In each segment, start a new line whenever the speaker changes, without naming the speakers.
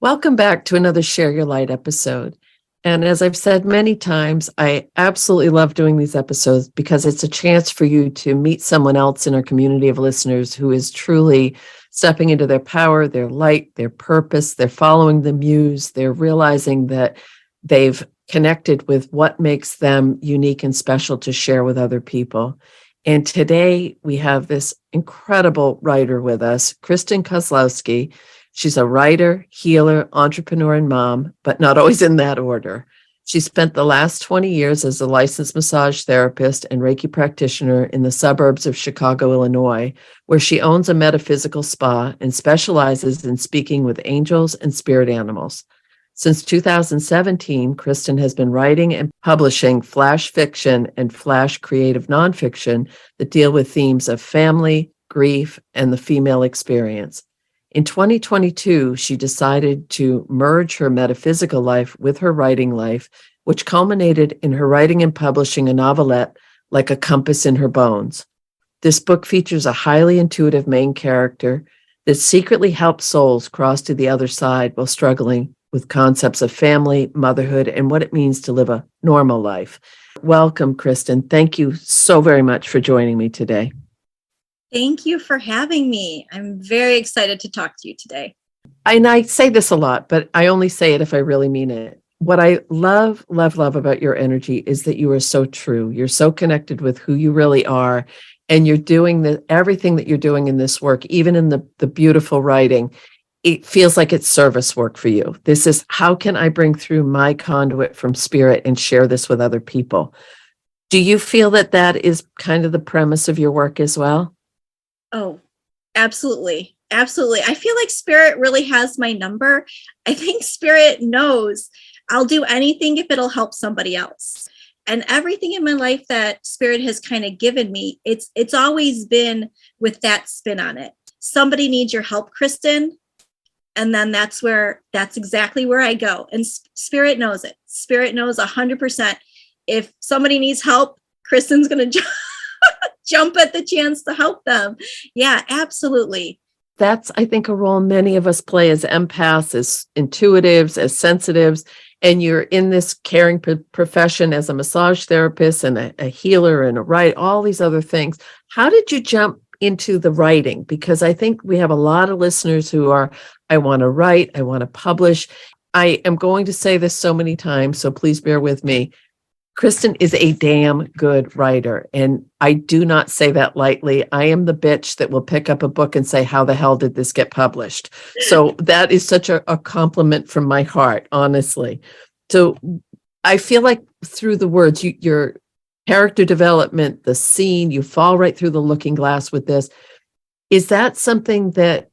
Welcome back to another Share Your Light episode. And as I've said many times, I absolutely love doing these episodes because it's a chance for you to meet someone else in our community of listeners who is truly stepping into their power, their light, their purpose. They're following the muse. They're realizing that they've connected with what makes them unique and special to share with other people. And today we have this incredible writer with us, Kristin Kozlowski. She's a writer, healer, entrepreneur, and mom, but not always in that order. She spent the last 20 years as a licensed massage therapist and Reiki practitioner in the suburbs of Chicago, Illinois, where she owns a metaphysical spa and specializes in speaking with angels and spirit animals. Since 2017, Kristin has been writing and publishing flash fiction and flash creative nonfiction that deal with themes of family, grief, and the female experience. In 2022, she decided to merge her metaphysical life with her writing life, which culminated in her writing and publishing a novelette, Like a Compass in Her Bones. This book features a highly intuitive main character that secretly helps souls cross to the other side while struggling with concepts of family, motherhood, and what it means to live a normal life. Welcome, Kristin. Thank you so very much for joining me today.
Thank you for having me. I'm very excited to talk to you today.
And I say this a lot, but I only say it if I really mean it. What I love about your energy is that you are so true. You're so connected with who you really are. And you're doing everything that you're doing in this work, even in the beautiful writing, it feels like it's service work for you. This is, how can I bring through my conduit from spirit and share this with other people? Do you feel that that is kind of the premise of your work as well?
Oh, absolutely. Absolutely. I feel like spirit really has my number. I think spirit knows I'll do anything if it'll help somebody else. And everything in my life that spirit has kind of given me, it's always been with that spin on it. Somebody needs your help, Kristin. And then that's exactly where I go. And spirit knows it. Spirit knows 100%. If somebody needs help, Kristin's going to jump at the chance to help them. Yeah, absolutely.
That's, I think, a role many of us play as empaths, as intuitives, as sensitives. And you're in this caring profession as a massage therapist and a healer and a writer, all these other things. How did you jump into the writing? Because I think we have a lot of listeners who are, I want to write, I want to publish. I am going to say this so many times, so please bear with me. Kristin is a damn good writer. And I do not say that lightly. I am the bitch that will pick up a book and say, how the hell did this get published? So that is such a compliment from my heart, honestly. So I feel like through the words, your character development, the scene, you fall right through the looking glass with this. Is that something that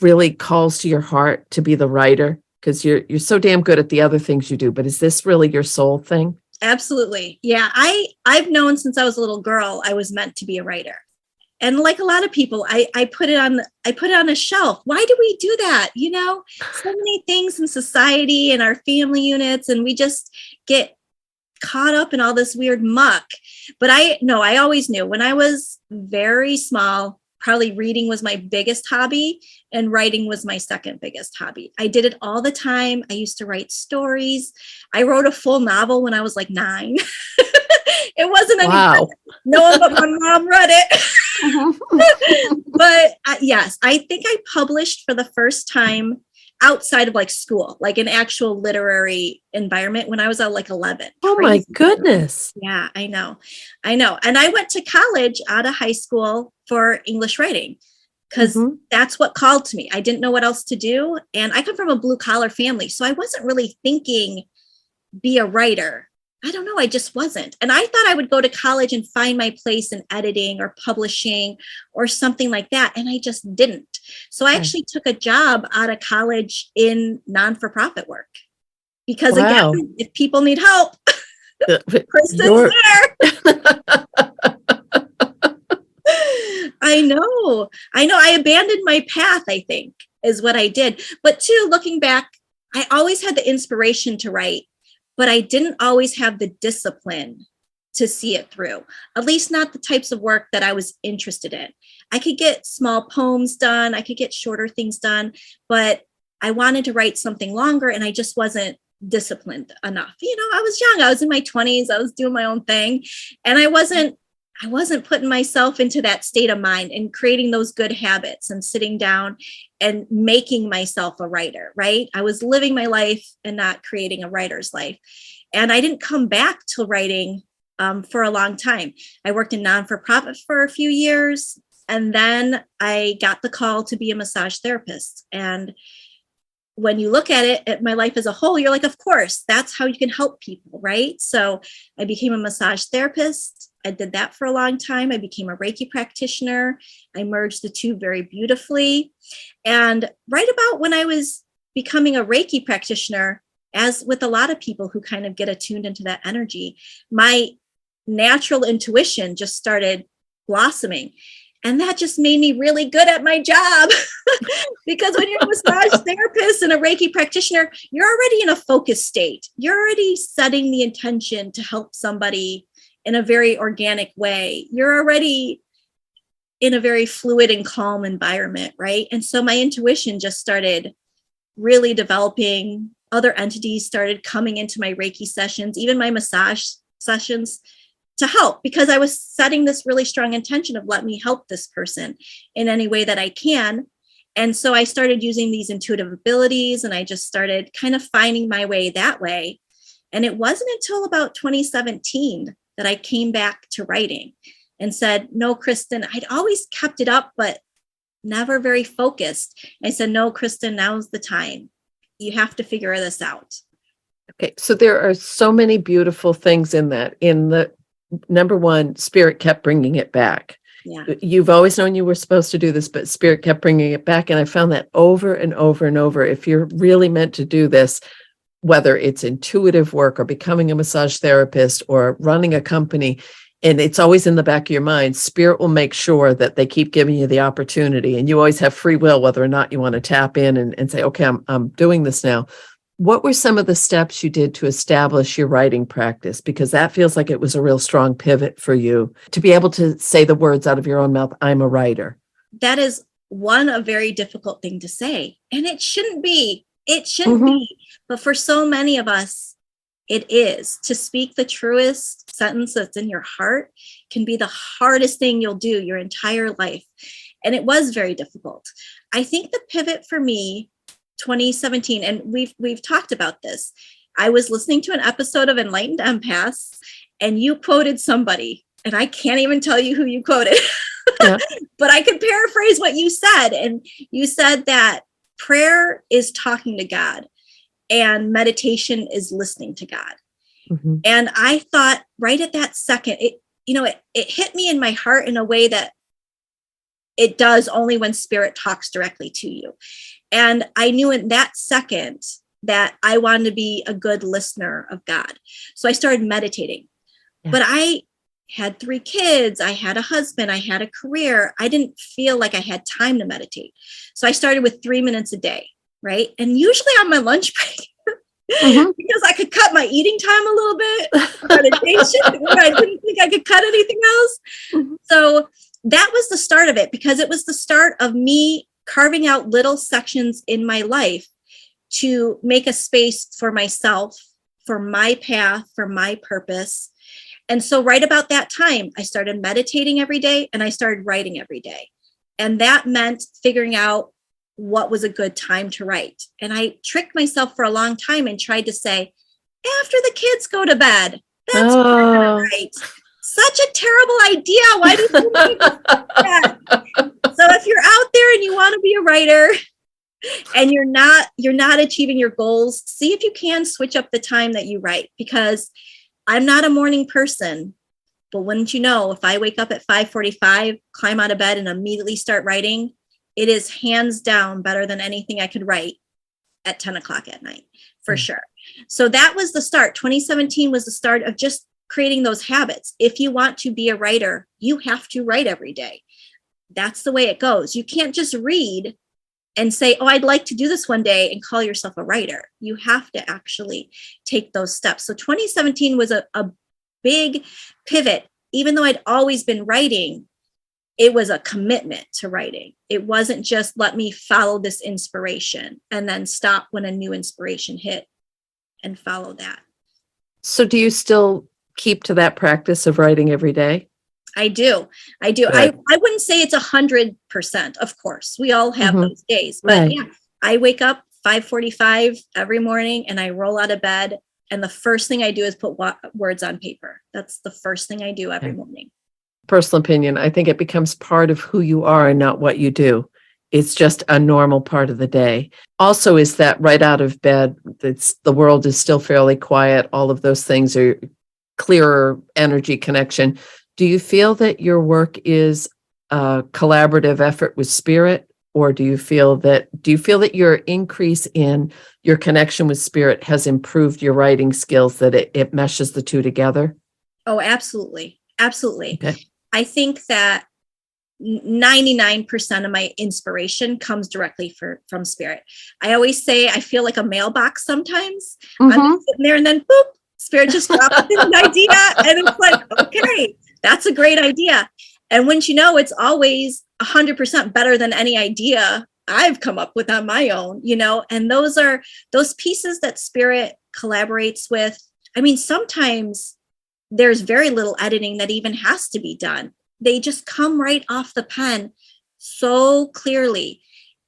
really calls to your heart to be the writer? Because you're so damn good at the other things you do, but is this really your soul thing?
Absolutely. Yeah. I've known since I was a little girl, I was meant to be a writer. And like a lot of people, I put it on a shelf. Why do we do that? You know, so many things in society and our family units, and we just get caught up in all this weird muck. But I always knew when I was very small, probably reading was my biggest hobby and writing was my second biggest hobby. I did it all the time. I used to write stories. I wrote a full novel when I was like 9. It wasn't any no one but my mom read it. But yes, I think I published for the first time outside of like school, like an actual literary environment when I was like 11.
Oh my goodness.
Yeah, I know. And I went to college out of high school for English writing because that's what called to me. I didn't know what else to do. And I come from a blue collar family, so I wasn't really thinking be a writer. I don't know. I just wasn't. And I thought I would go to college and find my place in editing or publishing or something like that. And I just didn't. So I actually took a job out of college in non-for-profit work because again, if people need help, Kristin's there. I know. I abandoned my path, I think, is what I did. But too, looking back, I always had the inspiration to write, but I didn't always have the discipline to see it through, at least not the types of work that I was interested in. I could get small poems done. I could get shorter things done, but I wanted to write something longer and I just wasn't disciplined enough. I was young. I was in my 20s. I was doing my own thing. And I wasn't putting myself into that state of mind and creating those good habits and sitting down and making myself a writer, right? I was living my life and not creating a writer's life. And I didn't come back to writing for a long time. I worked in non-for-profit for a few years. And then I got the call to be a massage therapist. And when you look at it, at my life as a whole, you're like, of course, that's how you can help people, right? So I became a massage therapist. I did that for a long time. I became a Reiki practitioner. I merged the two very beautifully. And right about when I was becoming a Reiki practitioner, as with a lot of people who kind of get attuned into that energy, my natural intuition just started blossoming. And that just made me really good at my job because when you're a massage therapist and a Reiki practitioner, you're already in a focused state. You're already setting the intention to help somebody in a very organic way. You're already in a very fluid and calm environment, right? And so my intuition just started really developing. Other entities started coming into my Reiki sessions, even my massage sessions, to help, because I was setting this really strong intention of let me help this person in any way that I can. And so I started using these intuitive abilities and I just started kind of finding my way that way. And it wasn't until about 2017 that I came back to writing and said, no, Kristin, I'd always kept it up, but never very focused. I said, no, Kristin, now's the time. You have to figure this out.
Okay. So there are so many beautiful things in that. In the number one, Spirit kept bringing it back.
Yeah.
You've always known you were supposed to do this, but Spirit kept bringing it back. And I found that over and over and over, if you're really meant to do this, whether it's intuitive work or becoming a massage therapist or running a company, and it's always in the back of your mind, Spirit will make sure that they keep giving you the opportunity. And you always have free will, whether or not you want to tap in and say, okay, I'm doing this now. What were some of the steps you did to establish your writing practice? Because that feels like it was a real strong pivot for you to be able to say the words out of your own mouth, I'm a writer.
That is a very difficult thing to say. And it shouldn't be. It shouldn't be. But for so many of us, it is. To speak the truest sentence that's in your heart can be the hardest thing you'll do your entire life. And it was very difficult. I think the pivot for me, 2017, and we've talked about this. I was listening to an episode of Enlightened Empaths, and you quoted somebody, and I can't even tell you who you quoted, yeah. But I could paraphrase what you said. And you said that prayer is talking to God and meditation is listening to God. Mm-hmm. And I thought right at that second, it hit me in my heart in a way that it does only when Spirit talks directly to you. And I knew in that second that I wanted to be a good listener of God. So I started meditating. Yeah. But I had 3 kids. I had a husband. I had a career. I didn't feel like I had time to meditate. So I started with 3 minutes a day, right? And usually on my lunch break, because I could cut my eating time a little bit, meditation, when I didn't think I could cut anything else. Mm-hmm. So that was the start of it, because it was the start of me carving out little sections in my life to make a space for myself, for my path, for my purpose. And so right about that time, I started meditating every day and I started writing every day. And that meant figuring out what was a good time to write. And I tricked myself for a long time and tried to say, after the kids go to bed, that's when I'm gonna write. Such a terrible idea. Why do you think that? So if you're out there and you want to be a writer and you're not achieving your goals, see if you can switch up the time that you write, because I'm not a morning person. But wouldn't you know, if I wake up at 5:45, climb out of bed and immediately start writing, it is hands down better than anything I could write at 10 o'clock at night, for sure. So that was the start. 2017 was the start of just creating those habits. If you want to be a writer, you have to write every day. That's the way it goes. You can't just read and say, oh, I'd like to do this one day and call yourself a writer. You have to actually take those steps. So 2017 was a big pivot. Even though I'd always been writing, it was a commitment to writing. It wasn't just let me follow this inspiration and then stop when a new inspiration hit and follow that.
So do you still keep to that practice of writing every day?
I do. I wouldn't say it's 100%. Of course, we all have those days, but yeah, I wake up 5:45 every morning and I roll out of bed. And the first thing I do is put words on paper. That's the first thing I do every morning.
Personal opinion, I think it becomes part of who you are and not what you do. It's just a normal part of the day. Also, is that right out of bed, the world is still fairly quiet. All of those things are clearer energy connection. Do you feel that your work is a collaborative effort with spirit? Or do you feel that your increase in your connection with spirit has improved your writing skills, that it meshes the two together?
Oh, absolutely. Absolutely.
Okay.
I think that 99% of my inspiration comes directly from spirit. I always say I feel like a mailbox sometimes. I'm sitting there and then boop, spirit just drops in an idea. And it's like, okay, that's a great idea. And wouldn't you know, it's always 100% better than any idea I've come up with on my own, and those are those pieces that spirit collaborates with. I mean, sometimes there's very little editing that even has to be done. They just come right off the pen so clearly.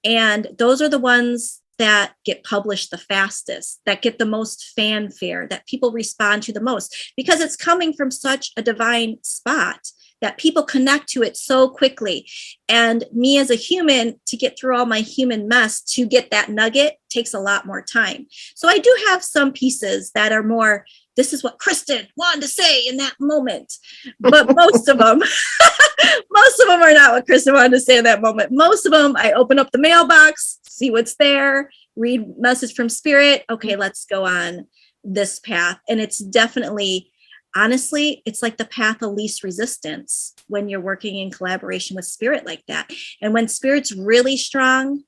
And those are the ones that get published the fastest, that get the most fanfare, that people respond to the most, because it's coming from such a divine spot that people connect to it so quickly. And me as a human, to get through all my human mess, to get that nugget takes a lot more time. So I do have some pieces that are more, this is what Kristin wanted to say in that moment. But most of them, are not what Kristin wanted to say in that moment. Most of them, I open up the mailbox, see what's there, read message from spirit. Okay, let's go on this path. And it's definitely, honestly, it's like the path of least resistance when you're working in collaboration with spirit like that. And when spirit's really strong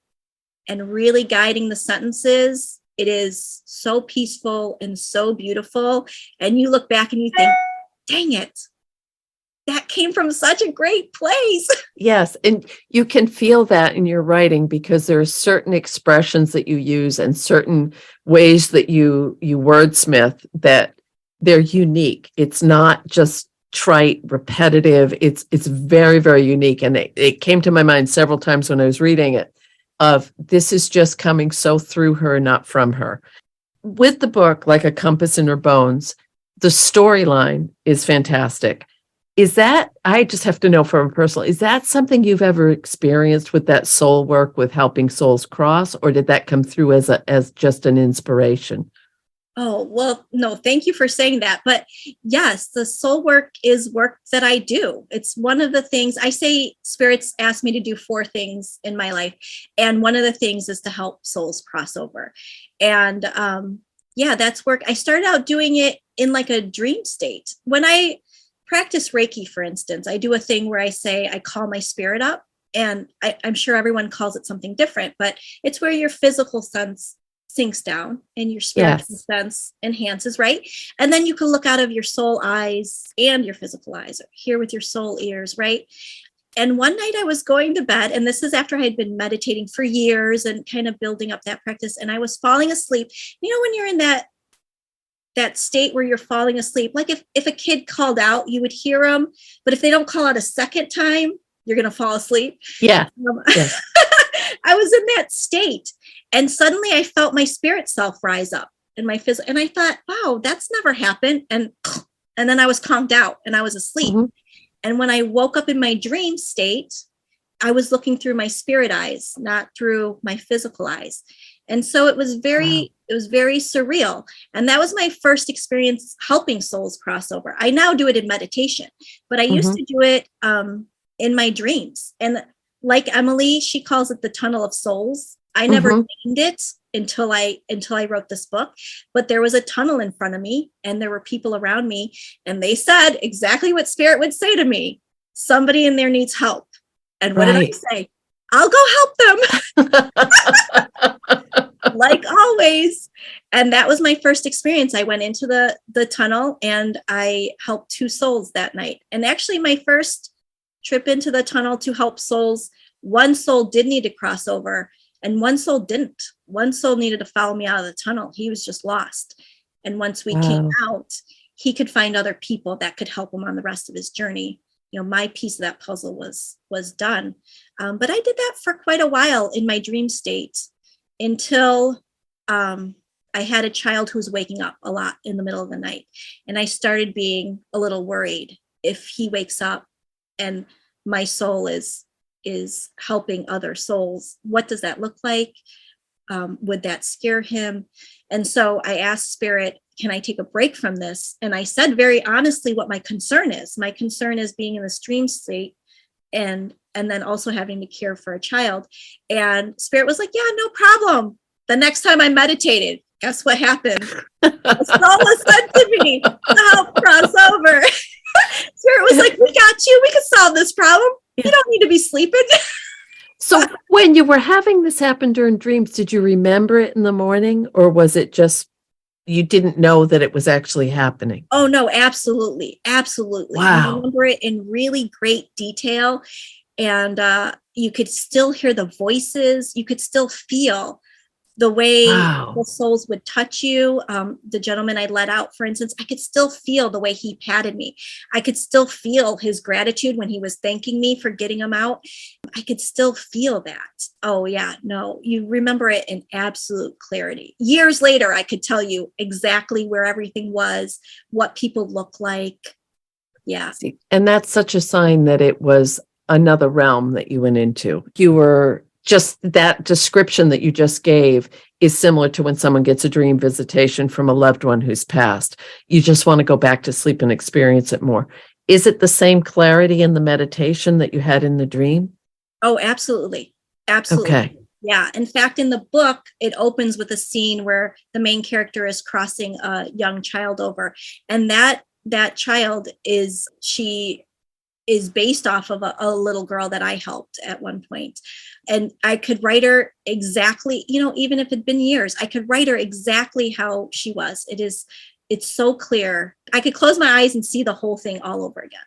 and really guiding the sentences, it is so peaceful and so beautiful. And you look back and you think, dang it, that came from such a great place.
Yes. And you can feel that in your writing, because there are certain expressions that you use and certain ways that you wordsmith that they're unique. It's not just trite, repetitive. It's very, very unique. And it came to my mind several times when I was reading it, of this is just coming so through her, not from her. With the book, like a compass in her bones, the storyline is fantastic. Is that, I just have to know from a personal, is that something you've ever experienced with that soul work, with helping souls cross, or did that come through as just an inspiration?
Oh, well, no, thank you for saying that. But yes, the soul work is work that I do. It's one of the things I say, spirits asked me to do 4 things in my life. And one of the things is to help souls cross over. And that's work. I started out doing it in like a dream state. When I practice Reiki, for instance, I do a thing where I say, I call my spirit up, and I'm sure everyone calls it something different, but it's where your physical sense sinks down and your spiritual sense enhances, right? And then you can look out of your soul eyes and your physical eyes, or hear with your soul ears, right? And one night I was going to bed, and this is after I had been meditating for years and kind of building up that practice, and I was falling asleep. You know, when you're in that state where you're falling asleep, like if a kid called out, you would hear them, but if they don't call out a second time, you're going to fall asleep.
Yeah.
I was in that state, and suddenly I felt my spirit self rise up in my physical, and I thought, wow, that's never happened. And then I was conked out and I was asleep. Mm-hmm. And when I woke up in my dream state, I was looking through my spirit eyes, not through my physical eyes. And so it was very surreal. And that was my first experience helping souls cross over. I now do it in meditation, but I used to do it in my dreams. And like Emily, she calls it the tunnel of souls. I never named it until I wrote this book, but there was a tunnel in front of me and there were people around me, and they said exactly what spirit would say to me. Somebody in there needs help. And what did I say? I'll go help them. Like always. And that was my first experience. I went into the tunnel and I helped 2 souls that night. And actually my first trip into the tunnel to help souls. One soul did need to cross over, and one soul didn't. One soul needed to follow me out of the tunnel. He was just lost. And once we came out, he could find other people that could help him on the rest of his journey. My piece of that puzzle was done. But I did that for quite a while in my dream state until I had a child who was waking up a lot in the middle of the night. And I started being a little worried. If he wakes up and my soul is helping other souls, what does that look like? Would that scare him? And so I asked Spirit, can I take a break from this? And I said very honestly what my concern is. My concern is being in this dream state and then also having to care for a child. And Spirit was like, yeah, no problem. The next time I meditated, guess what happened? A soul was sent to me to help cross over. Spirit was like, we got you. We can solve this problem. You don't need to be sleeping.
So when you were having this happen during dreams, did you remember it in the morning, or was it just you didn't know that it was actually happening?
Oh, no, absolutely. Absolutely.
Wow.
I remember it in really great detail. And you could still hear the voices. You could still feel the way the souls would touch you. The gentleman I let out, for instance, I could still feel the way he patted me. I could still feel his gratitude when he was thanking me for getting him out. I could still feel that. Oh, yeah, no, you remember it in absolute clarity. Years later, I could tell you exactly where everything was, what people look like. Yeah.
And that's such a sign that it was another realm that you went into. You were just that description that you just gave is similar to when someone gets a dream visitation from a loved one who's passed. You just want to go back to sleep and experience it more. Is it the same clarity in the meditation that you had in the dream?
Oh, absolutely. Absolutely. Okay. Yeah. In fact, in the book, it opens with a scene where the main character is crossing a young child over. And that child is based off of a little girl that I helped at one point. And I could write her exactly, even if it had been years, I could write her exactly how she was. It's so clear. I could close my eyes and see the whole thing all over again.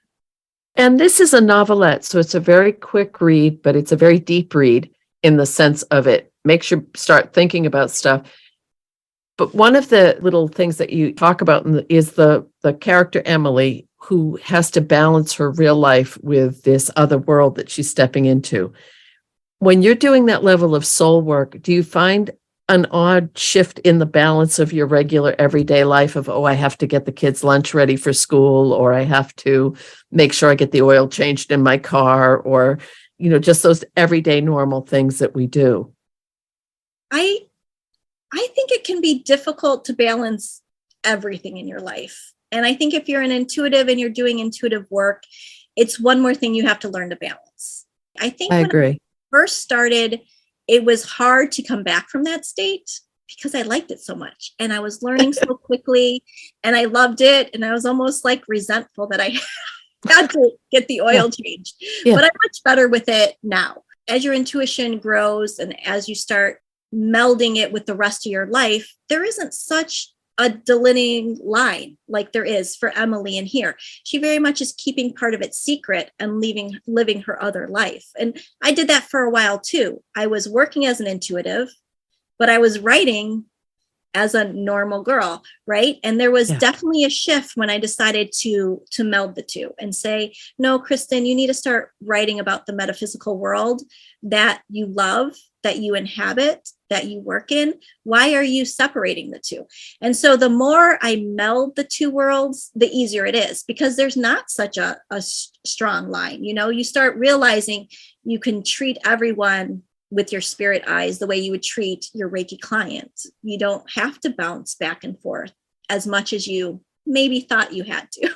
And this is a novelette, so it's a very quick read, but it's a very deep read in the sense of it makes you start thinking about stuff. But one of the little things that you talk about is the character Emily, who has to balance her real life with this other world that she's stepping into. When you're doing that level of soul work, do you find an odd shift in the balance of your regular everyday life of, I have to get the kids' lunch ready for school, or I have to make sure I get the oil changed in my car, or, just those everyday normal things that we do?
I think it can be difficult to balance everything in your life. And I think if you're an intuitive and you're doing intuitive work, it's one more thing you have to learn to balance. I agree. When I first started, it was hard to come back from that state because I liked it so much. And I was learning so quickly and I loved it. And I was almost like resentful that I had to get the oil changed. Yeah. But I'm much better with it now. As your intuition grows and as you start melding it with the rest of your life, there isn't such a delineating line like there is for Emily in here. She very much is keeping part of it secret and living her other life. And I did that for a while too. I was working as an intuitive, but I was writing as a normal girl, right? And there was definitely a shift when I decided to meld the two and say, no, Kristin, you need to start writing about the metaphysical world that you love, that you inhabit, that you work in. Why are you separating the two? And so the more I meld the two worlds, the easier it is, because there's not such a strong line. You start realizing you can treat everyone with your spirit eyes the way you would treat your Reiki client. You don't have to bounce back and forth as much as you maybe thought you had to.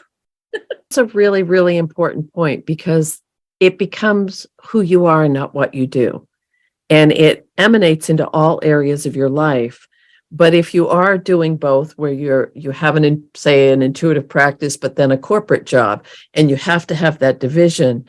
It's a really, really important point because it becomes who you are and not what you do. And it emanates into all areas of your life. But if you are doing both, where you have an intuitive practice, but then a corporate job, and you have to have that division,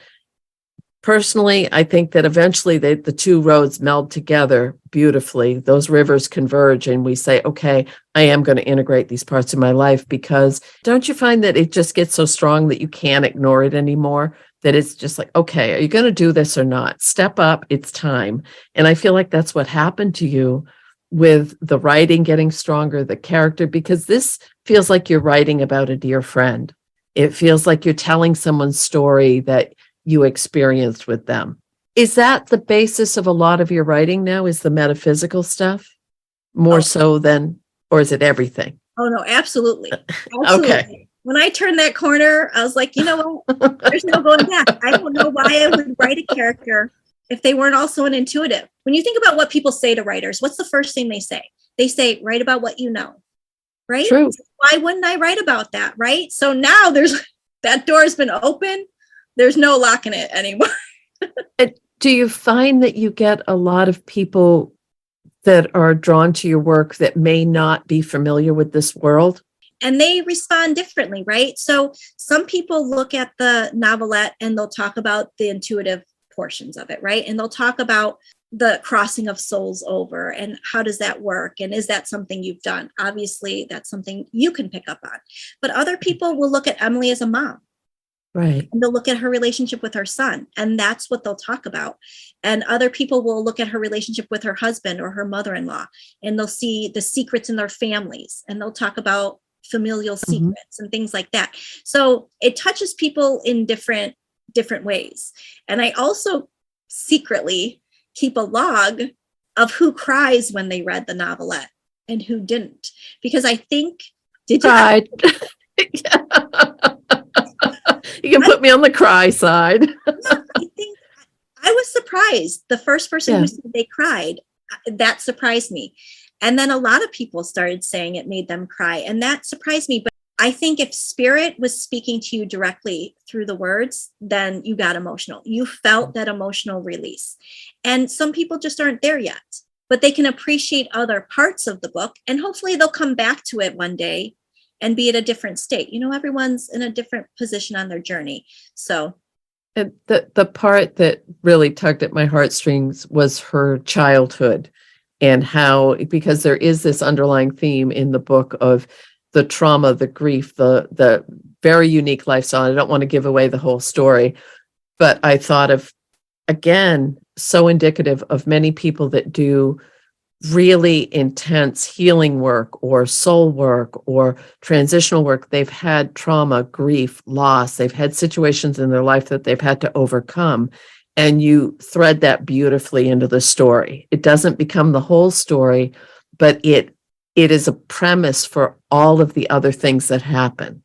personally, I think that eventually the two roads meld together beautifully. Those rivers converge and we say, okay, I am going to integrate these parts of my life, because don't you find that it just gets so strong that you can't ignore it anymore? that it's just like, okay, are you going to do this or not? Step up, it's time. And I feel like that's what happened to you with the writing getting stronger, the character, because this feels like you're writing about a dear friend. It feels like you're telling someone's story that you experienced with them. Is that the basis of a lot of your writing now, is the metaphysical stuff more so than, or is it everything?
Oh, no, absolutely. Absolutely.
Okay.
When I turned that corner, I was like, you know what? There's no going back. I don't know why I would write a character if they weren't also an intuitive. When you think about what people say to writers, what's the first thing they say? They say, write about what you know, right?
True.
Why wouldn't I write about that, right? So now that door has been open. There's no locking it anymore.
Do you find that you get a lot of people that are drawn to your work that may not be familiar with this world?
And they respond differently, right? So some people look at the novelette and they'll talk about the intuitive portions of it, right? And they'll talk about the crossing of souls over and how does that work? And is that something you've done? Obviously, that's something you can pick up on. But other people will look at Emily as a mom.
Right.
And they'll look at her relationship with her son, and that's what they'll talk about. And other people will look at her relationship with her husband or her mother-in-law, and they'll see the secrets in their families, and they'll talk about familial secrets and things like that. So it touches people in different ways. And I also secretly keep a log of who cries when they read the novelette and who didn't, because I think, did you?
Cried. You can put me on the cry side.
I think I was surprised. The first person who said they cried, that surprised me. And then a lot of people started saying it made them cry, and that surprised me. But I think if spirit was speaking to you directly through the words, then you got emotional. You felt that emotional release. And some people just aren't there yet, but they can appreciate other parts of the book, and hopefully they'll come back to it one day and be at a different state. You know, everyone's in a different position on their journey. So
and the part that really tugged at my heartstrings was her childhood, and how, because there is this underlying theme in the book of the trauma, the grief, the very unique lifestyle. I don't want to give away the whole story, but I thought of, again, so indicative of many people that do really intense healing work or soul work or transitional work. They've had trauma, grief, loss. They've had situations in their life that they've had to overcome. And you thread that beautifully into the story. It doesn't become the whole story, but it is a premise for all of the other things that happen.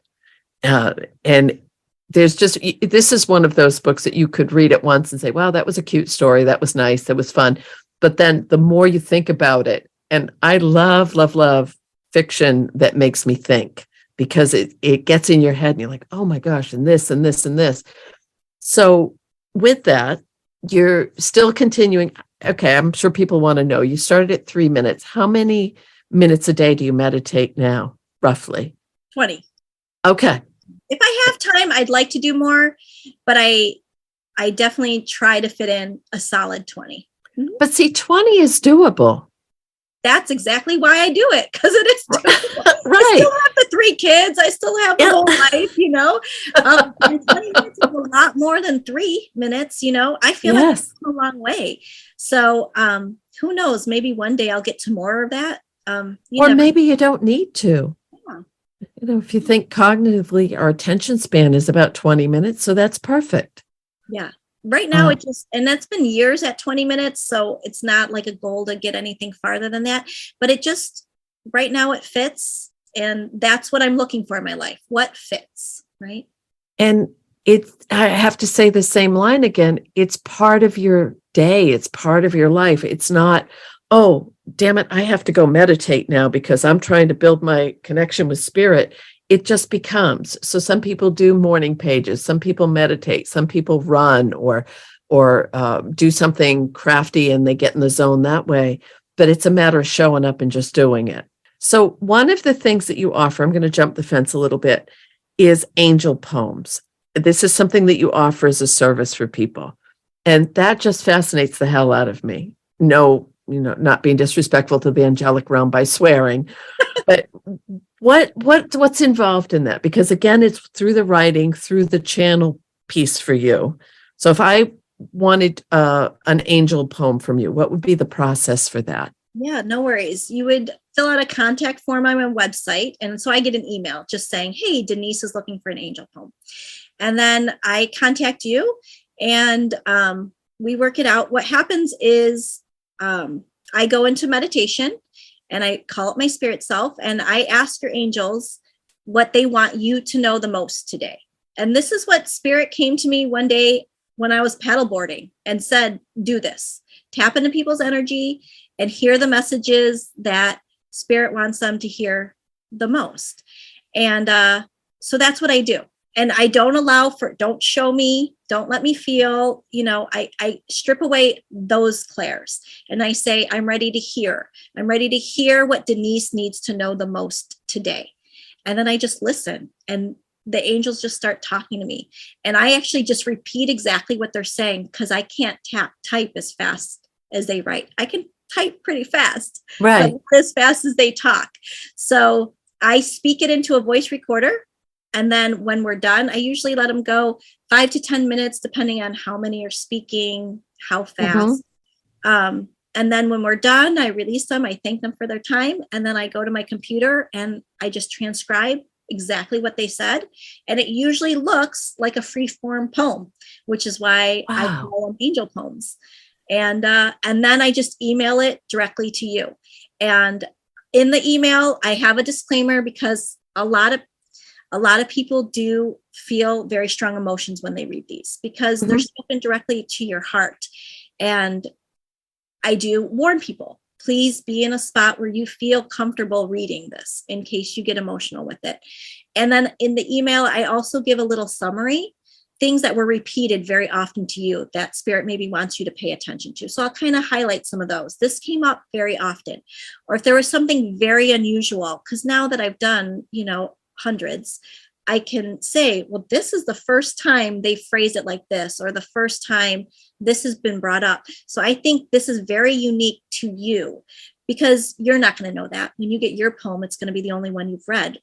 And there's just, this is one of those books that you could read at once and say, wow, that was a cute story. That was nice. That was fun. But then the more you think about it, and I love, love, love fiction that makes me think, because it gets in your head and you're like, oh my gosh, and this and this and this. So with that, you're still continuing. Okay, I'm sure people want to know, you started at 3 minutes. How many minutes a day do you meditate now, roughly?
20.
Okay.
If I have time, I'd like to do more, but I definitely try to fit in a solid 20.
But see, 20 is doable.
That's exactly why I do it, because it is doable.
Right.
I still have the 3 kids. I still have the whole life, you know. And 20 minutes is a lot more than 3 minutes, you know. I feel like it's come a long way. So who knows? Maybe one day I'll get to more of that.
Or maybe you don't need to. Yeah. You know, if you think cognitively, our attention span is about 20 minutes, so that's perfect.
Yeah. Right now, and that's been years at 20 minutes. So it's not like a goal to get anything farther than that. But it just, right now it fits. And that's what I'm looking for in my life. What fits, right?
And I have to say the same line again. It's part of your day. It's part of your life. It's not, oh, damn it, I have to go meditate now because I'm trying to build my connection with spirit. It just becomes. So some people do morning pages, some people meditate, some people run or do something crafty and they get in the zone that way. But it's a matter of showing up and just doing it. So one of the things that you offer, I'm going to jump the fence a little bit, is angel poems. This is something that you offer as a service for people. And that just fascinates the hell out of me. No, not being disrespectful to the angelic realm by swearing, but what's involved in that? Because again, it's through the writing, through the channel piece for you. So if I wanted an angel poem from you, what would be the process for that?
Yeah, no worries. You would fill out a contact form on my website. And so I get an email just saying, hey, Denise is looking for an angel poem. And then I contact you and we work it out. What happens is I go into meditation and I call up my spirit self and I ask your angels what they want you to know the most today. And this is what spirit came to me one day when I was paddleboarding and said, do this, tap into people's energy and hear the messages that spirit wants them to hear the most. And so that's what I do. And I don't allow for, don't show me, don't let me feel, I strip away those clairs and I say, I'm ready to hear what Denise needs to know the most today. And then I just listen and the angels just start talking to me. And I actually just repeat exactly what they're saying because I can't type as fast as they write. I can type pretty fast,
right?
But as fast as they talk. So I speak it into a voice recorder. And then when we're done, I usually let them go 5 to 10 minutes, depending on how many are speaking, how fast. And then when we're done, I release them. I thank them for their time. And then I go to my computer and I just transcribe exactly what they said. And it usually looks like a free form poem, which is why I call them angel poems. And then I just email it directly to you. And in the email, I have a disclaimer because a lot of people do feel very strong emotions when they read these because they're spoken directly to your heart. And I do warn people, please be in a spot where you feel comfortable reading this in case you get emotional with it. And then in the email, I also give a little summary, things that were repeated very often to you that spirit maybe wants you to pay attention to. So I'll kind of highlight some of those. This came up very often. Or if there was something very unusual, because now that I've done, hundreds, I can say, well, this is the first time they phrase it like this, or the first time this has been brought up. So I think this is very unique to you because you're not going to know that. When you get your poem, it's going to be the only one you've read,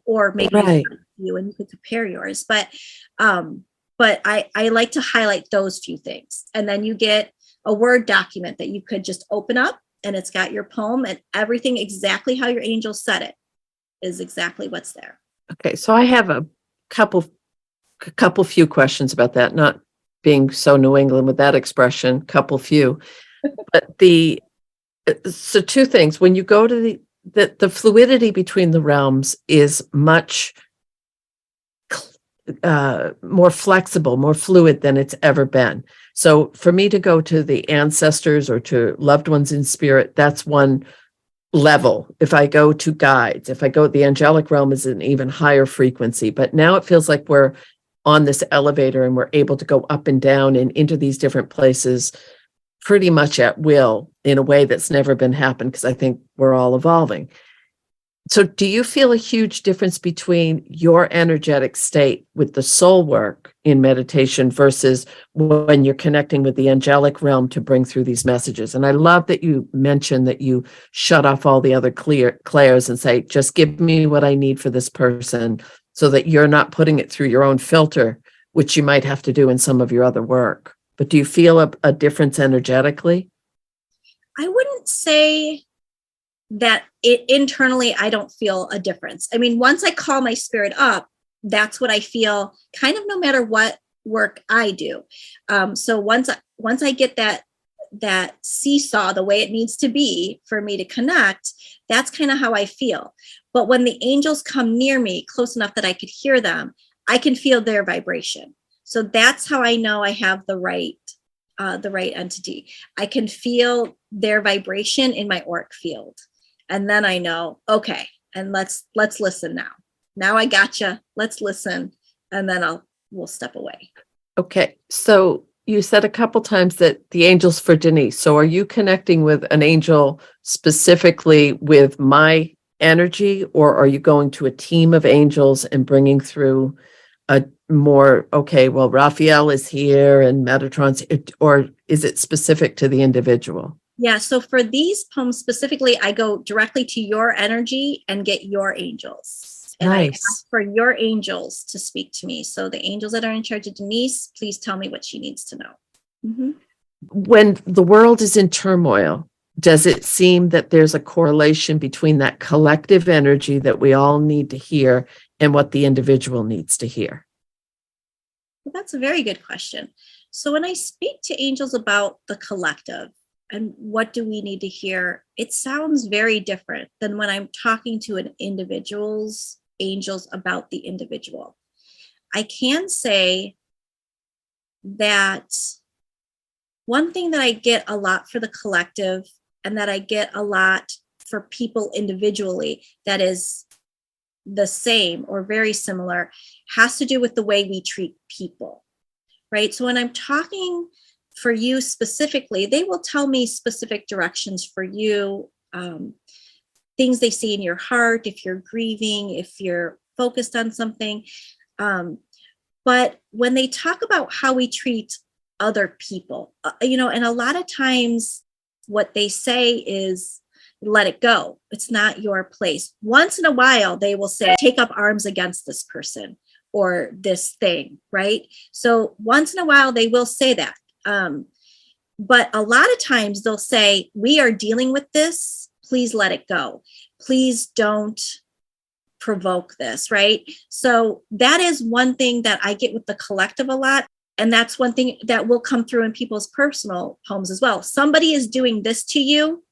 or maybe you and you could compare yours. But I like to highlight those few things. And then you get a Word document that you could just open up and it's got your poem and everything exactly how your angel said it is exactly what's there.
Okay, so I have a few questions about that, not being so New England with that expression, few. But so two things. When you go to the fluidity between the realms is much more flexible, more fluid than it's ever been. So for me to go to the ancestors or to loved ones in spirit, that's one level. If I go to guides, the angelic realm is an even higher frequency, but now it feels like we're on this elevator and we're able to go up and down and into these different places pretty much at will in a way that's never been happened because I think we're all evolving. So do you feel a huge difference between your energetic state with the soul work in meditation versus when you're connecting with the angelic realm to bring through these messages? And I love that you mentioned that you shut off all the other clairs and say, just give me what I need for this person so that you're not putting it through your own filter, which you might have to do in some of your other work. But do you feel a difference energetically?
I wouldn't say that internally, I don't feel a difference. I mean, once I call my spirit up, that's what I feel kind of no matter what work I do. So once I get that seesaw the way it needs to be for me to connect, that's kind of how I feel. But when the angels come near me close enough that I could hear them, I can feel their vibration. So that's how I know I have the right entity. I can feel their vibration in my auric field. And then I know, okay, and let's listen now. Now I gotcha. Let's listen. And then we'll step away.
Okay. So you said a couple times that the angel's for Denise. So are you connecting with an angel specifically with my energy, or are you going to a team of angels and bringing through a more, okay, well, Raphael is here and Metatron's, or is it specific to the individual?
Yeah. So for these poems specifically, I go directly to your energy and get your angels. And I
Nice.
ask for your angels to speak to me. So the angels that are in charge of Denise, please tell me what she needs to know. Mm-hmm.
When the world is in turmoil, does it seem that there's a correlation between that collective energy that we all need to hear and what the individual needs to hear?
Well, that's a very good question. So when I speak to angels about the collective and what do we need to hear, it sounds very different than when I'm talking to an individual's angels about the individual. I can say that one thing that I get a lot for the collective and that I get a lot for people individually that is the same or very similar has to do with the way we treat people, right? So when I'm talking for you specifically, they will tell me specific directions for you, things they see in your heart, if you're grieving, if you're focused on something. But when they talk about how we treat other people, and a lot of times what they say is, let it go. It's not your place. Once in a while, they will say, take up arms against this person or this thing, right? So once in a while, they will say that. But a lot of times they'll say, we are dealing with this. Please let it go. Please don't provoke this, right? So that is one thing that I get with the collective a lot. And that's one thing that will come through in people's personal homes as well. Somebody is doing this to you,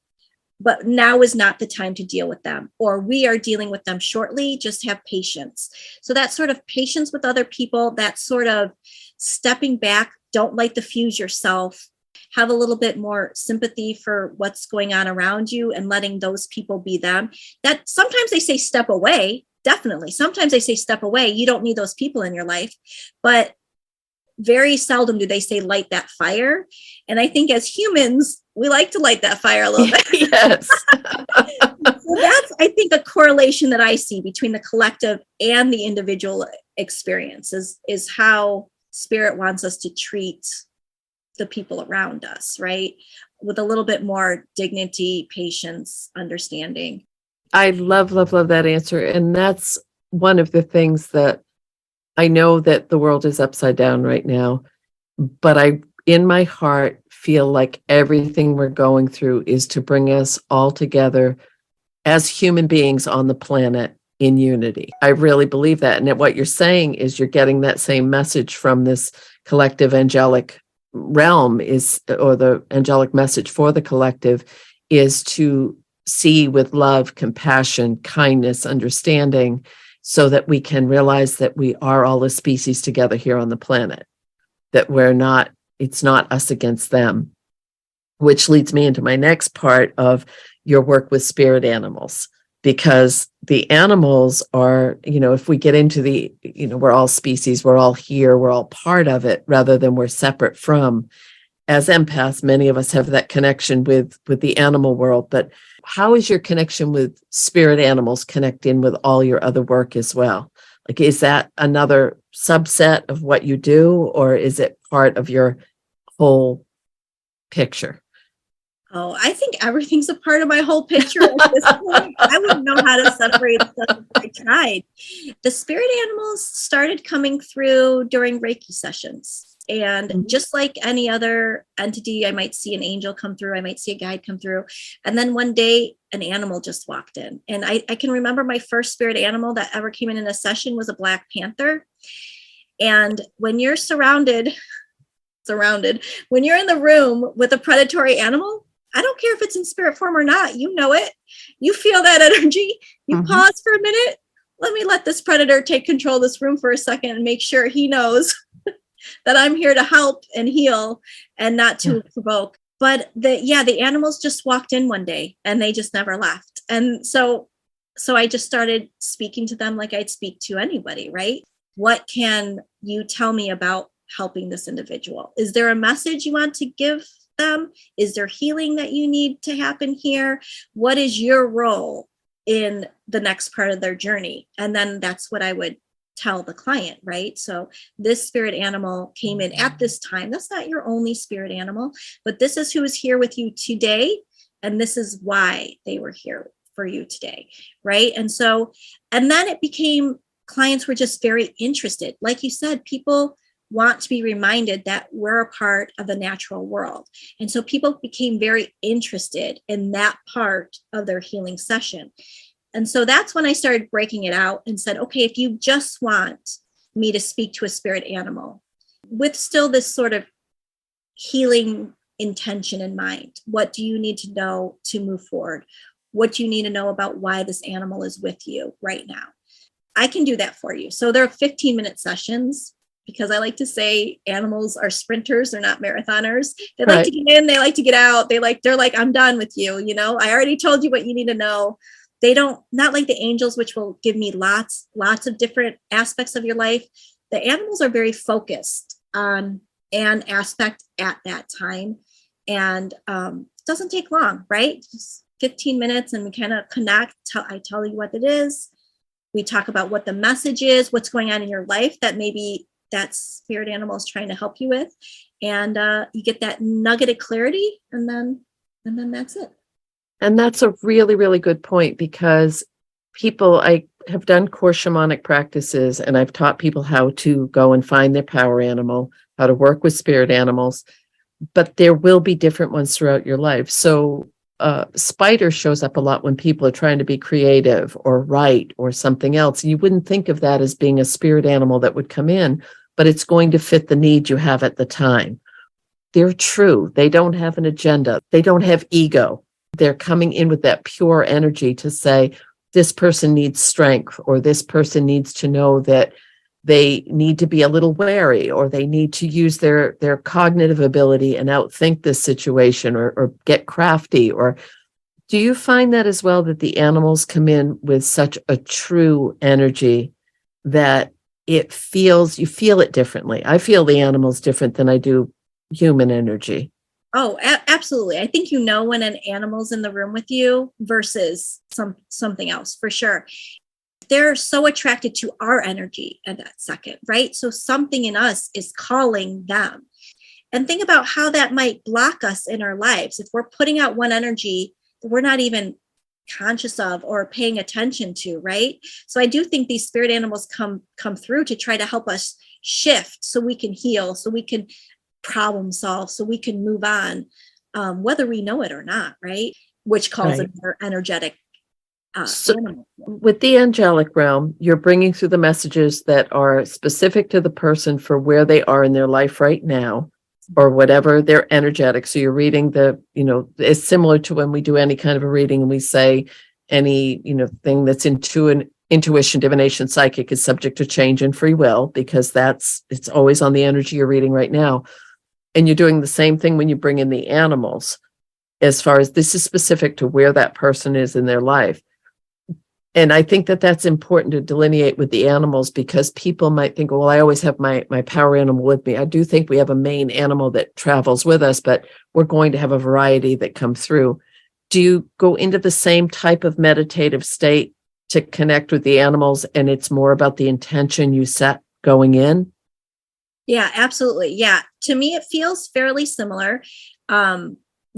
but now is not the time to deal with them, or we are dealing with them shortly. Just have patience. So that sort of patience with other people, that sort of stepping back, don't light the fuse yourself, have a little bit more sympathy for what's going on around you and letting those people be them. That sometimes they say step away, definitely. Sometimes they say step away. You don't need those people in your life, but very seldom do they say light that fire. And I think as humans, we like to light that fire a little bit.
Yes.
So that's, I think, a correlation that I see between the collective and the individual experience is how spirit wants us to treat the people around us, right? With a little bit more dignity, patience, understanding.
I love, love, love that answer. And that's one of the things that I know that the world is upside down right now, but I, in my heart, feel like everything we're going through is to bring us all together as human beings on the planet in unity. I really believe that. And what you're saying is you're getting that same message from this collective angelic realm or the angelic message for the collective is to see with love, compassion, kindness, understanding, so that we can realize that we are all a species together here on the planet, that it's not us against them, which leads me into my next part of your work with spirit animals, because the animals are, if we get into we're all species, we're all here, we're all part of it, rather than we're separate from. As empaths, many of us have that connection with the animal world, but how is your connection with spirit animals connect in with all your other work as well? Like, is that another subset of what you do, or is it part of your whole picture?
Oh, I think everything's a part of my whole picture at this point. I wouldn't know how to separate stuff if I tried. The spirit animals started coming through during Reiki sessions. And just like any other entity, I might see an angel come through, I might see a guide come through. And then one day, an animal just walked in. And I can remember my first spirit animal that ever came in a session was a black panther. And when you're surrounded, when you're in the room with a predatory animal, I don't care if it's in spirit form or not, you know it. You feel that energy. You pause for a minute. Let this predator take control of this room for a second and make sure he knows that I'm here to help and heal and not to provoke. But the animals just walked in one day and they just never left. And so I just started speaking to them like I'd speak to anybody, right? What can you tell me about helping this individual? Is there a message you want to give them? Is there healing that you need to happen here? What is your role in the next part of their journey? And then that's what I would tell the client, right? So this spirit animal came in at this time. That's not your only spirit animal, but this is who is here with you today. And this is why they were here for you today, right? And then it became, clients were just very interested. Like you said, people want to be reminded that we're a part of the natural world. And so people became very interested in that part of their healing session. And so that's when I started breaking it out and said, okay, if you just want me to speak to a spirit animal with still this sort of healing intention in mind, what do you need to know to move forward? What do you need to know about why this animal is with you right now? I can do that for you. So there are 15-minute sessions, because I like to say animals are sprinters, they're not marathoners. They like to get in, they like to get out. They're like, I'm done with you. I already told you what you need to know. They don't, not like the angels, which will give me lots of different aspects of your life. The animals are very focused on an aspect at that time. And it doesn't take long, right? Just 15 minutes and we kind of connect. I tell you what it is. We talk about what the message is, what's going on in your life that maybe that spirit animal is trying to help you with. And you get that nugget of clarity, and then that's it.
And that's a really, really good point, because I have done core shamanic practices, and I've taught people how to go and find their power animal, how to work with spirit animals, but there will be different ones throughout your life. So spider shows up a lot when people are trying to be creative or write or something else. You wouldn't think of that as being a spirit animal that would come in, but it's going to fit the need you have at the time. They're true. They don't have an agenda. They don't have ego. They're coming in with that pure energy to say, this person needs strength, or this person needs to know that they need to be a little wary, or they need to use their cognitive ability and outthink this situation, or get crafty. Or do you find that as well, that the animals come in with such a true energy that you feel it differently? I feel the animals different than I do human energy.
Oh, absolutely. I think when an animal's in the room with you versus something else, for sure. They're so attracted to our energy at that second, right? So something in us is calling them. And think about how that might block us in our lives. If we're putting out one energy that we're not even conscious of or paying attention to, right? So I do think these spirit animals come through to try to help us shift so we can heal, so we can problem solve, so we can move on, whether we know it or not, right? Which calls it more energetic. So
with the angelic realm, you're bringing through the messages that are specific to the person for where they are in their life right now, or whatever they're energetic. So you're reading it's similar to when we do any kind of a reading and we say any, thing that's intuition, divination, psychic is subject to change and free will, because it's always on the energy you're reading right now. And you're doing the same thing when you bring in the animals, as far as this is specific to where that person is in their life. And I think that that's important to delineate with the animals, because people might think, well, I always have my power animal with me. I do think we have a main animal that travels with us, but we're going to have a variety that come through. Do you go into the same type of meditative state to connect with the animals, and it's more about the intention you set going in?
Yeah, absolutely. Yeah. To me, it feels fairly similar.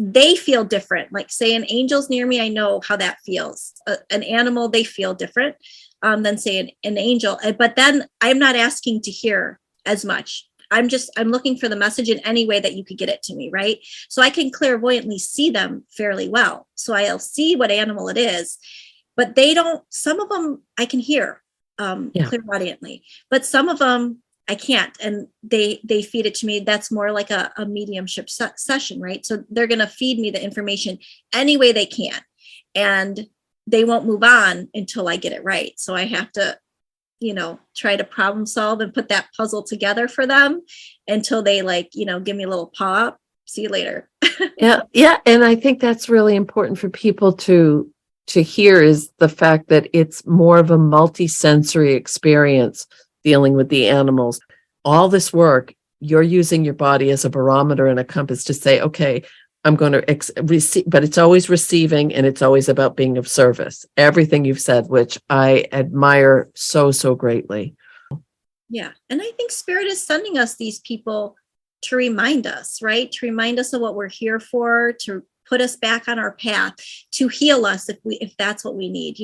They feel different. Like, say, an angel's near me, I know how that feels. An animal, they feel different than, say, an angel. But then I'm not asking to hear as much. I'm looking for the message in any way that you could get it to me, right? So I can clairvoyantly see them fairly well. So I'll see what animal it is, but some of them I can hear clairvoyantly, but some of them I can't, and they feed it to me. That's more like a mediumship session, right? So they're going to feed me the information any way they can, and they won't move on until I get it right. So I have to, try to problem solve and put that puzzle together for them until they give me a little paw up. See you later.
Yeah. And I think that's really important for people to hear, is the fact that it's more of a multi-sensory experience dealing with the animals. All this work, you're using your body as a barometer and a compass to say, okay, I'm going to receive, but it's always receiving, and it's always about being of service. Everything you've said, which I admire so, so greatly.
Yeah. And I think Spirit is sending us these people to remind us, right? To remind us of what we're here for, to put us back on our path, to heal us if that's what we need,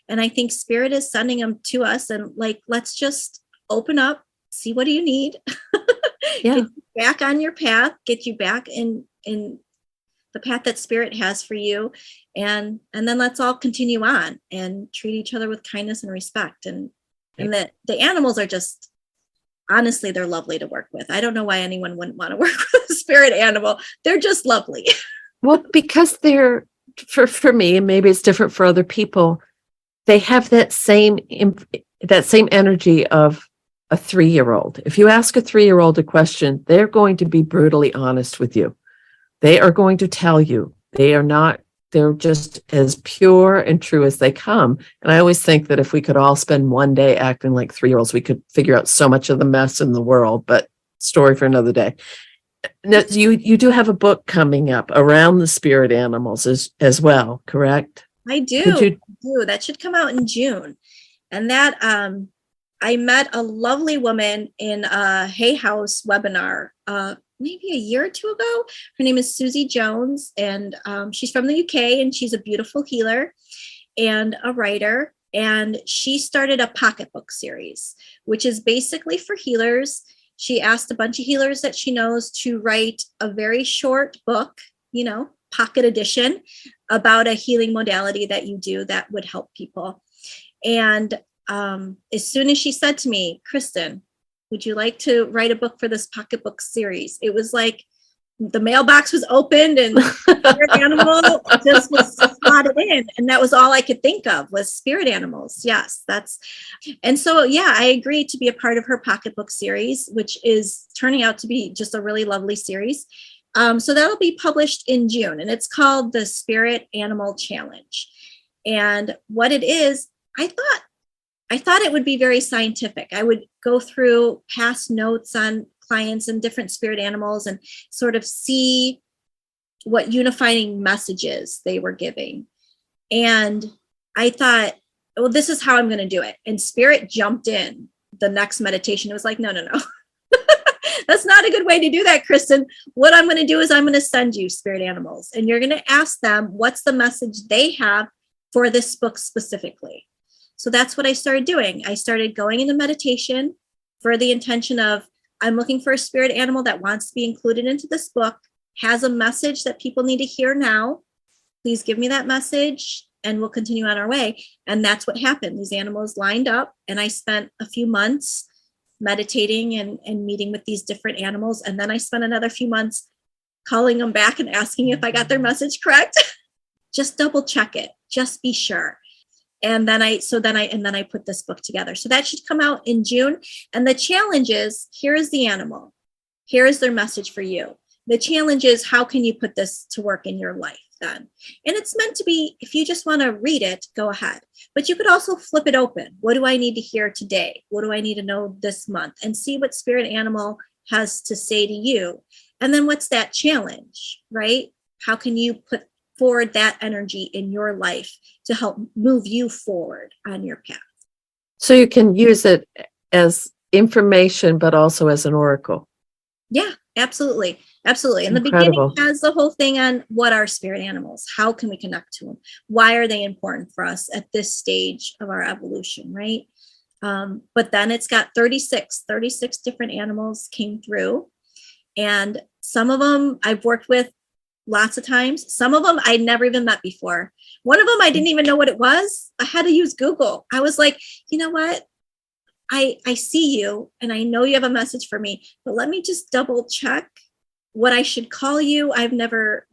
And I think spirit is sending them to us, and like, let's just open up, see what do you need,
Yeah.
get you back on your path, get you back in the path that spirit has for you, and then let's all continue on and treat each other with kindness and respect. And that the animals are just, honestly, they're lovely to work with. I don't know why anyone wouldn't want to work with a spirit animal. They're just lovely.
Well, because they're, for me, and maybe it's different for other people, they have that same energy of a 3-year-old. If you ask a 3-year-old a question, they're going to be brutally honest with you. They are going to tell you. They're just as pure and true as they come. And I always think that if we could all spend one day acting like 3-year-olds, we could figure out so much of the mess in the world, but story for another day. Now, you do have a book coming up around the spirit animals as well, correct?
I do. That should come out in June. And that, I met a lovely woman in a Hay House webinar, maybe a year or two ago. Her name is Susie Jones, and she's from the UK, and she's a beautiful healer and a writer. And she started a pocketbook series, which is basically for healers. She asked a bunch of healers that she knows to write a very short book, pocket edition, about a healing modality that you do that would help people. And as soon as she said to me, Kristin, would you like to write a book for this pocketbook series? It was like the mailbox was opened and spirit animal just was slotted in. And that was all I could think of was spirit animals. Yes, and so, yeah, I agreed to be a part of her pocketbook series, which is turning out to be just a really lovely series. So that'll be published in June, and it's called the Spirit Animal Challenge. And what it is, I thought it would be very scientific. I would go through past notes on clients and different spirit animals and sort of see what unifying messages they were giving. And I thought, well, this is how I'm going to do it. And spirit jumped in the next meditation. It was like, no. That's not a good way to do that, Kristin. What I'm going to do is I'm going to send you spirit animals, and you're going to ask them what's the message they have for this book specifically. So that's what I started doing. I started going into meditation for the intention of, I'm looking for a spirit animal that wants to be included into this book, has a message that people need to hear now. Please give me that message and we'll continue on our way. And that's what happened. These animals lined up, and I spent a few months meditating and meeting with these different animals. And then I spent another few months calling them back and asking if I got their message correct. Just double check it. Just be sure. And then I put this book together. So that should come out in June. And the challenge is, here is the animal. Here is their message for you. The challenge is, how can you put this to work in your life then? And it's meant to be, if you just want to read it, go ahead. But you could also flip it open. What do I need to hear today? What do I need to know this month? And see what spirit animal has to say to you. And then what's that challenge, right? How can you put forward that energy in your life to help move you forward on your path?
So you can use it as information, but also as an oracle.
Yeah, absolutely. Absolutely. And
Incredible.
The beginning has the whole thing on what are spirit animals? How can we connect to them? Why are they important for us at this stage of our evolution, right? But then it's got 36 different animals came through. And some of them I've worked with lots of times. Some of them I'd never even met before. One of them, I didn't even know what it was. I had to use Google. I was like, you know what? I see you and I know you have a message for me, but let me just double check what I should call you. I've never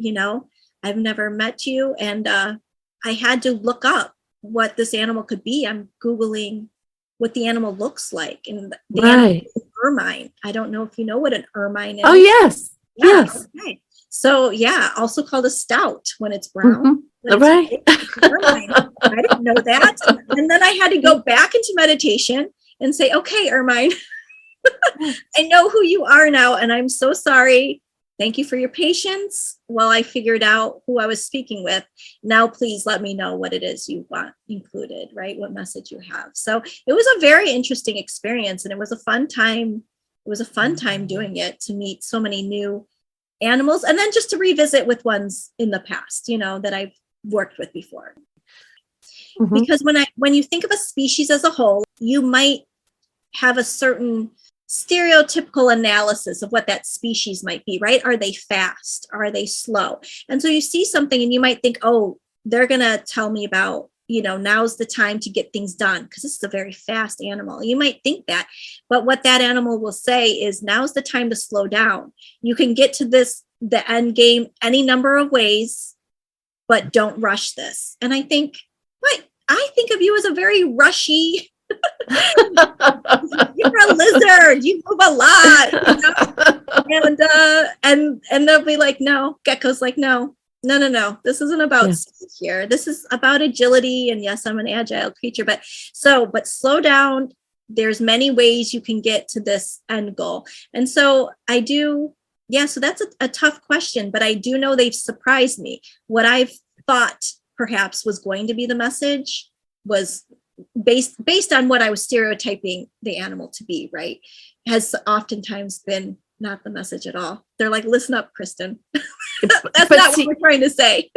met you. And I had to look up what this animal could be. I'm Googling what the animal looks like. And the animal is ermine. I don't know if you know what an ermine is.
Oh, yes.
Yeah,
yes.
Okay. So yeah, also called a stout when it's brown.
Mm-hmm. Right.
I didn't know that. And then I had to go back into meditation and say, okay, Ermine, I know who you are now. And I'm so sorry. Thank you for your patience while I figured out who I was speaking with. Now, please let me know what it is you want included, right? What message you have. So it was a very interesting experience, and it was a fun time. It was a fun time doing it, to meet so many new animals, and then just to revisit with ones in the past, that I've worked with before. Mm-hmm. Because when you think of a species as a whole, you might have a certain stereotypical analysis of what that species might be, right? Are they fast? Are they slow? And so you see something and you might think, oh, they're going to tell me about, now's the time to get things done because this is a very fast animal. You might think that, but what that animal will say is now's the time to slow down. You can get to the end game any number of ways, but don't rush this. And I think of you as a very rushy, you're a lizard, you move a lot, and they'll be like, no, Gecko's like, no, this isn't about speed here. This is about agility. And yes, I'm an agile creature, but slow down. There's many ways you can get to this end goal. And so I do. Yeah. So that's a tough question, but I do know they've surprised me. What I've thought perhaps was going to be the message was based on what I was stereotyping the animal to be, right, has oftentimes been not the message at all. They're like, listen up, Kristin. That's not what we're trying to say.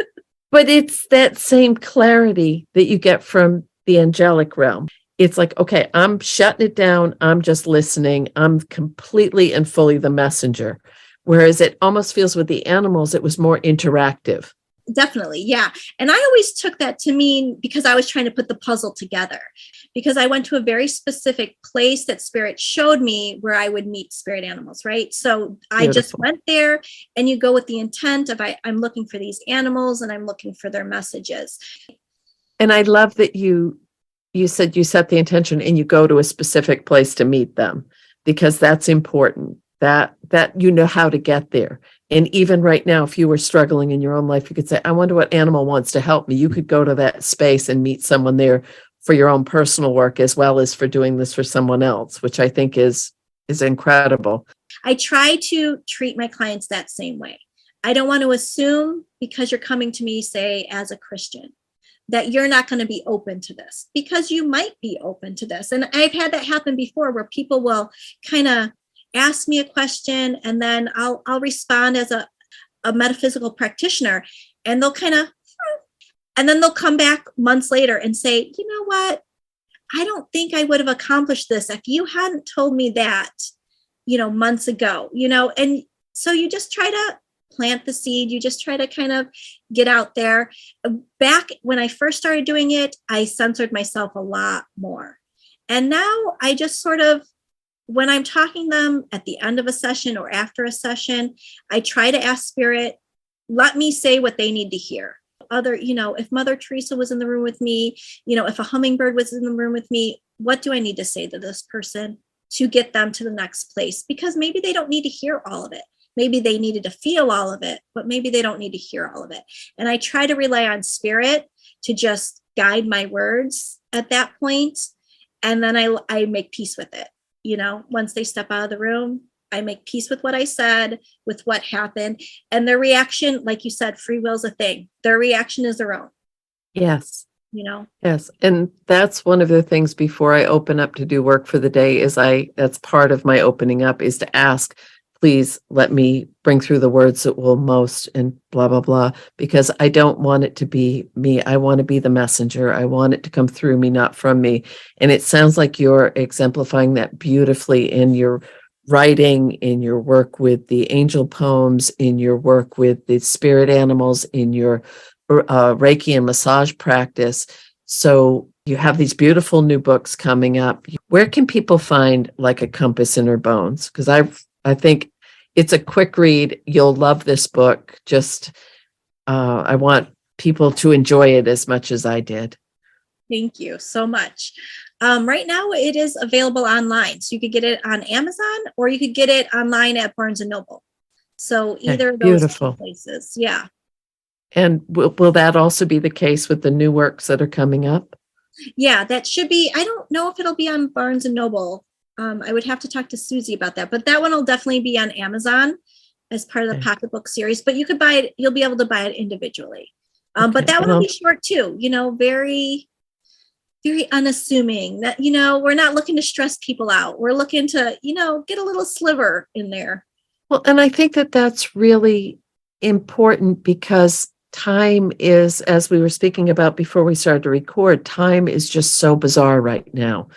But it's that same clarity that you get from the angelic realm. It's like, okay, I'm shutting it down. I'm just listening. I'm completely and fully the messenger. Whereas it almost feels with the animals, it was more interactive.
Definitely. Yeah. And I always took that to mean because I was trying to put the puzzle together, because I went to a very specific place that spirit showed me where I would meet spirit animals. Right. So I just went there, and you go with the intent of I'm looking for these animals and I'm looking for their messages.
And I love that you said you set the intention and you go to a specific place to meet them, because that's important. That you know how to get there. And even right now, if you were struggling in your own life, you could say, I wonder what animal wants to help me. You could go to that space and meet someone there for your own personal work, as well as for doing this for someone else, which I think is incredible.
I try to treat my clients that same way. I don't want to assume because you're coming to me, say, as a Christian, that you're not going to be open to this, because you might be open to this. And I've had that happen before, where people will kind of ask me a question, and then I'll respond as a metaphysical practitioner, and they'll and then they'll come back months later and say, you know what, I don't think I would have accomplished this if you hadn't told me that, months ago, and so you just try to plant the seed. You just try to kind of get out there. Back when I first started doing it, I censored myself a lot more. And now I just sort of, when I'm talking to them at the end of a session or after a session, I try to ask spirit, let me say what they need to hear. If Mother Teresa was in the room with me, if a hummingbird was in the room with me, what do I need to say to this person to get them to the next place? Because maybe they don't need to hear all of it. Maybe they needed to feel all of it, but maybe they don't need to hear all of it. And I try to rely on spirit to just guide my words at that point. And then I make peace with it. Once they step out of the room, I make peace with what I said, with what happened. And their reaction, like you said, free will is a thing. Their reaction is their own.
Yes. Yes. And that's one of the things before I open up to do work for the day that's part of my opening up, is to ask, please let me bring through the words that will most, and blah, blah, blah, because I don't want it to be me. I want to be the messenger. I want it to come through me, not from me. And it sounds like you're exemplifying that beautifully in your writing, in your work with the angel poems, in your work with the spirit animals, in your Reiki and massage practice. So you have these beautiful new books coming up. Where can people find like A Compass in Her Bones? Because I think it's a quick read. You'll love this book. Just, I want people to enjoy it as much as I did.
Thank you so much. Right now it is available online. So you could get it on Amazon, or you could get it online at Barnes and Noble. So either of those two places. Yeah.
And will that also be the case with the new works that are coming up?
Yeah, that should be. I don't know if it'll be on Barnes and Noble. I would have to talk to Susie about that, but that one will definitely be on Amazon as part of the pocketbook series, but you could buy it. You'll be able to buy it individually. But that one will be short too, very, very unassuming. That, we're not looking to stress people out. We're looking to, get a little sliver in there.
Well, and I think that that's really important because time is, as we were speaking about before we started to record, time is just so bizarre right now.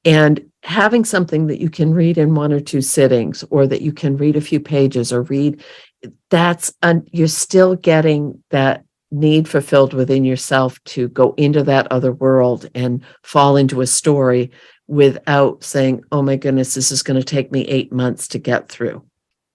And having something that you can read in one or two sittings, or that you can read a few pages or read, you're still getting that need fulfilled within yourself to go into that other world and fall into a story without saying, oh my goodness, this is going to take me 8 months to get through.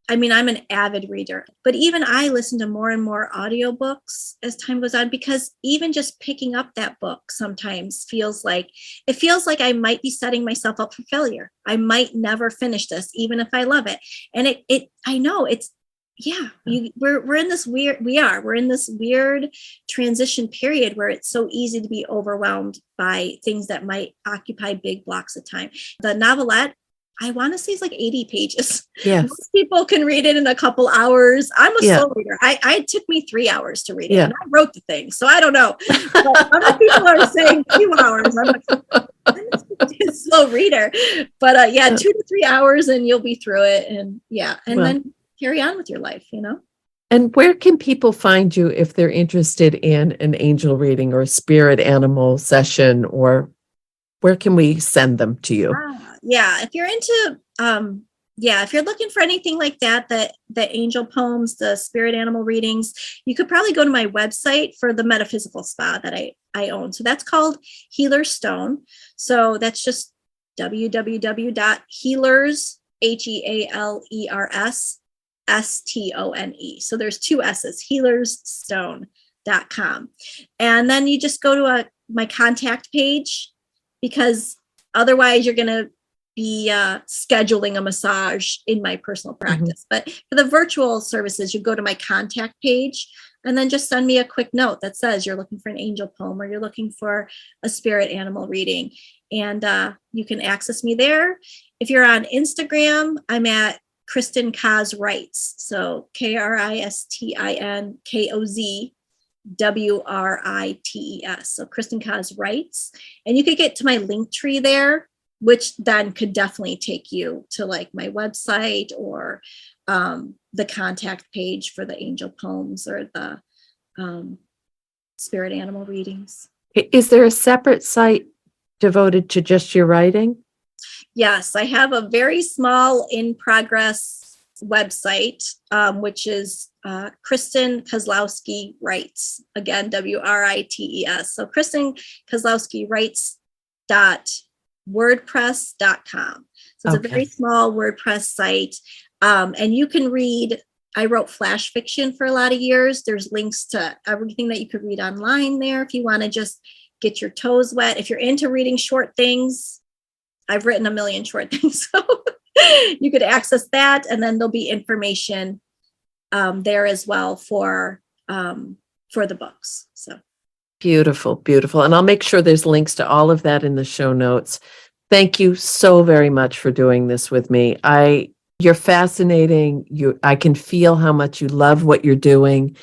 I mean, I'm an avid reader, but even I listen to more and more audiobooks as time goes on, because even just picking up that book sometimes feels like I might be setting myself up for failure. I might never finish this, even if I love it. And I know it's, yeah, we're in this weird transition period where it's so easy to be overwhelmed by things that might occupy big blocks of time. The novelette, I want to say, it's like 80 pages.
Yes.
Most people can read it in a couple hours. I'm a
Yeah.
slow reader. It took me 3 hours to read it.
Yeah.
And I wrote the thing, so I don't know. But other people are saying 2 hours. I'm a slow reader. But 2 to 3 hours and you'll be through it. And then carry on with your life,
And where can people find you if they're interested in an angel reading or a spirit animal session, or where can we send them to you?
If you're into, if you're looking for anything like that, the angel poems, the spirit animal readings, you could probably go to my website for the metaphysical spa that I own. So that's called Healer Stone. So that's just www.healers, HEALERS, STONE. So there's 2 S's, healersstone.com. And then you just go to my contact page, because otherwise you're going to be scheduling a massage in my personal practice. But for the virtual services, you go to my contact page and then just send me a quick note that says you're looking for an angel poem or you're looking for a spirit animal reading. And you can access me there. If you're on Instagram, I'm at Kristin Koz Writes. So KristinKoz WRITES. So Kristin Koz Writes. And you could get to my link tree there, which then could definitely take you to like my website or the contact page for the angel poems or the spirit animal readings.
Is there a separate site devoted to just your writing?
Yes, I have a very small in progress website, which is Kristin Kozlowski Writes. Again, WRITES. So Kristin Kozlowski Writes.wordpress.com. So it's a very small WordPress site. And you can read, I wrote flash fiction for a lot of years. There's links to everything that you could read online there if you want to just get your toes wet. If you're into reading short things, I've written a million short things. So you could access that, and then there'll be information there as well for the books. So
beautiful, beautiful. And I'll make sure there's links to all of that in the show notes. Thank you so very much for doing this with me. You're fascinating. I can feel how much you love what you're doing.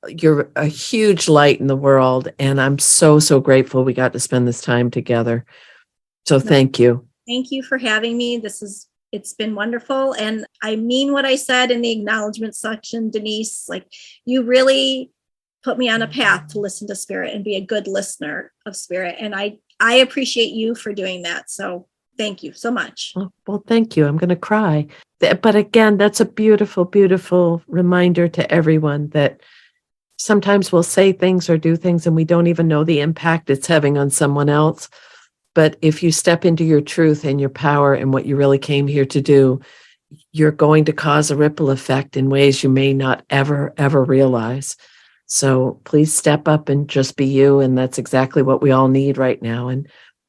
You're a huge light in the world, and I'm so, so grateful we got to spend this time together. So thank you.
Thank you for having me. It's been wonderful. And I mean what I said in the acknowledgement section, Denise. Like, you really put me on a path to listen to spirit and be a good listener of spirit. And I appreciate you for doing that. So thank you so much.
Well, thank you. I'm going to cry. But again, that's a beautiful, beautiful reminder to everyone that sometimes we'll say things or do things and we don't even know the impact it's having on someone else. But if you step into your truth and your power and what you really came here to do, you're going to cause a ripple effect in ways you may not ever, ever realize. So please step up and just be you. And that's exactly what we all need right now. And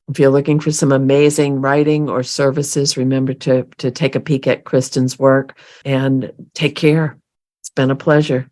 if you're looking for some amazing writing or services, remember to take a peek at Kristin's work, and take care. It's been a pleasure.